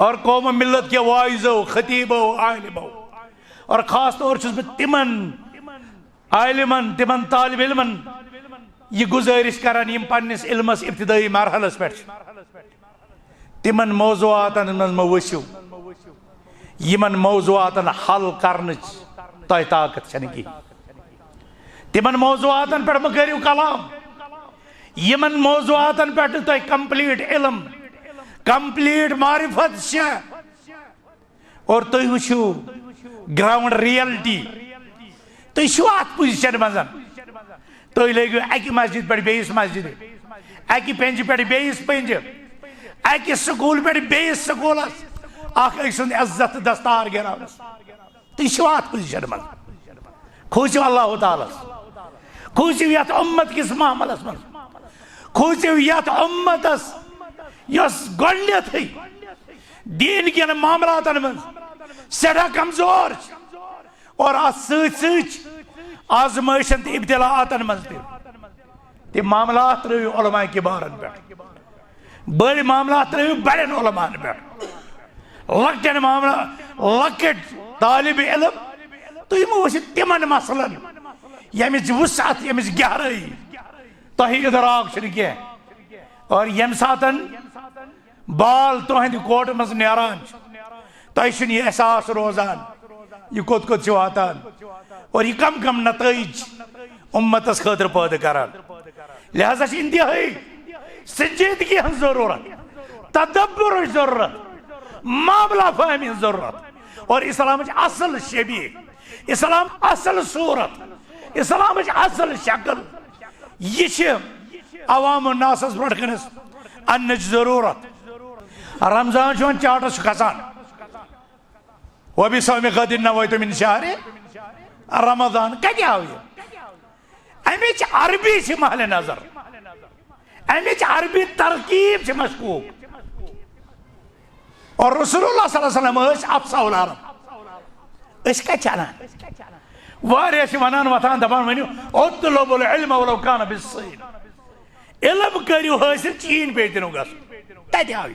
اور قوم ملت کے واعظوں خطیبوں عالموں اور خاص طور چھس بہ تمن عالمن تمن طالب علمن یہ گزارش کران یم پنس علمس ابتدائی مرحلس پہ تمن موضوعاتن من موسو یمن موضوعاتن حل کرنچ تہ طاقت چھن کی تمن موضوعاتن پہ مکریو کلام یمن موضوعاتن پہ تہ کمپلیٹ علم کمپلیٹ معرفت اور تہ وچھو گراؤنڈ ریئلٹی تہ چھو ات پوزیشن مزن تہ لگو اکہ مسجد پہ بیس مسجد اکہ پنج پہ بیس پنج اکہ سکول پہ بیس سکولس اخ اک سند عزت دستار گراونس تہ چھو ات پوزیشن من کھوچو اللہ تعالی کھوچو یت امت کس معاملس من کھوچو یت امتس یس گۄڈنیتھے دین کین معاملاتن من سیٹھا کمزور اور ات ست آزمائشن تو ابتلاعاتن من تم معاملات ترو علماء کبارن پہ بڑی معاملات ترو بڑن علماء پہ لکٹن معاملات لکٹ طالب علم تو یہ تمن مسلن یمچ وسعت یمچ گہرائی تہ ادراک کی اور یم ساتن بال تہند کوٹ مز نیران تہ یہ احساس روزان یہ کت کت واتان اور یہ کم کم نتائج امتس خاطر پید کران لہذا انتہائی سنجیدگی ہن ضرورت تدبر ضرورت معاملہ فہمی ضرورت اور اسلام اصل شبیہ اسلام اصل صورت اسلام اصل شکل یہ عوام الناس برٹ کنس انچ ضرورت رمضان چون چاٹس کھسان وبصوم غد نویت من شہر رمضان کتہ آو یہ امچ عربی چھ محل نظر امچ عربی ترکیب چھ مشکوک اور رسول اللہ صلی اللہ علیہ وسلم افصح العرب اس کا چلان واریاہ چھ ونان وتان دپان ونیو اطلبوا العلم ولو كان بالصين علم کریو حاصل چین پہ دنو گس تتہ آو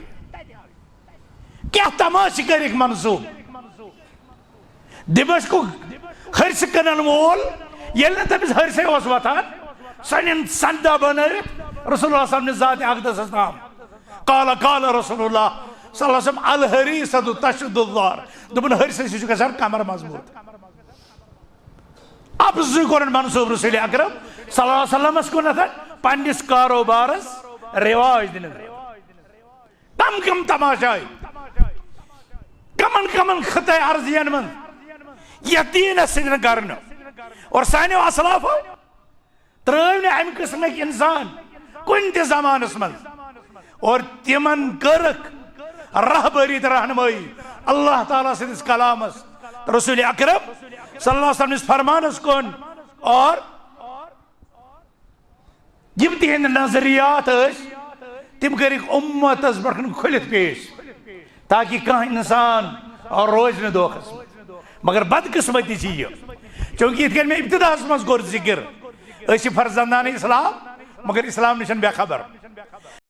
کیا تماش کرک منصوب دمشق ہرس کنن وول یل تمس ہرسے اس وتان سنن سندا بنائت رسول اللہ صلی اللہ علیہ وسلم ذات اقدس نام قال رسول اللہ صلی اللہ علیہ وسلم الحریصۃ تشد الظہر دپن ہرسے چھ گژھان کمر مضبوط اب کورن منصوب رسول اکرم صلی اللہ علیہ وسلم کُنتھ پنس کاروبارس رواج دن کم کم تماشائی کمن کمن خطۂ عرضین من یتین سن کرن اور سانیو اسلافو ترٲو نہٕ امہِ قسمٕکۍ انسان کُنہِ تہِ زمانس منٛز اور تمن کٔرٕکھ رہبری تہٕ رہنمٲیی اللہ تعالیٰ سٕنٛدِس کلامس رسول اکرم صلی اللہ علیہ وسلم فرمانس کُن اور یم تہند نظریات تم کرک امتس برکن کھلت پیش تاکہ کانٛہہ انسان اور روز نہ دھوکس مگر بدقسمتی یہ چونکہ یہ میں ابتداس مز کور ذکر اسی فرزندان اسلام مگر اسلام نشن بے خبر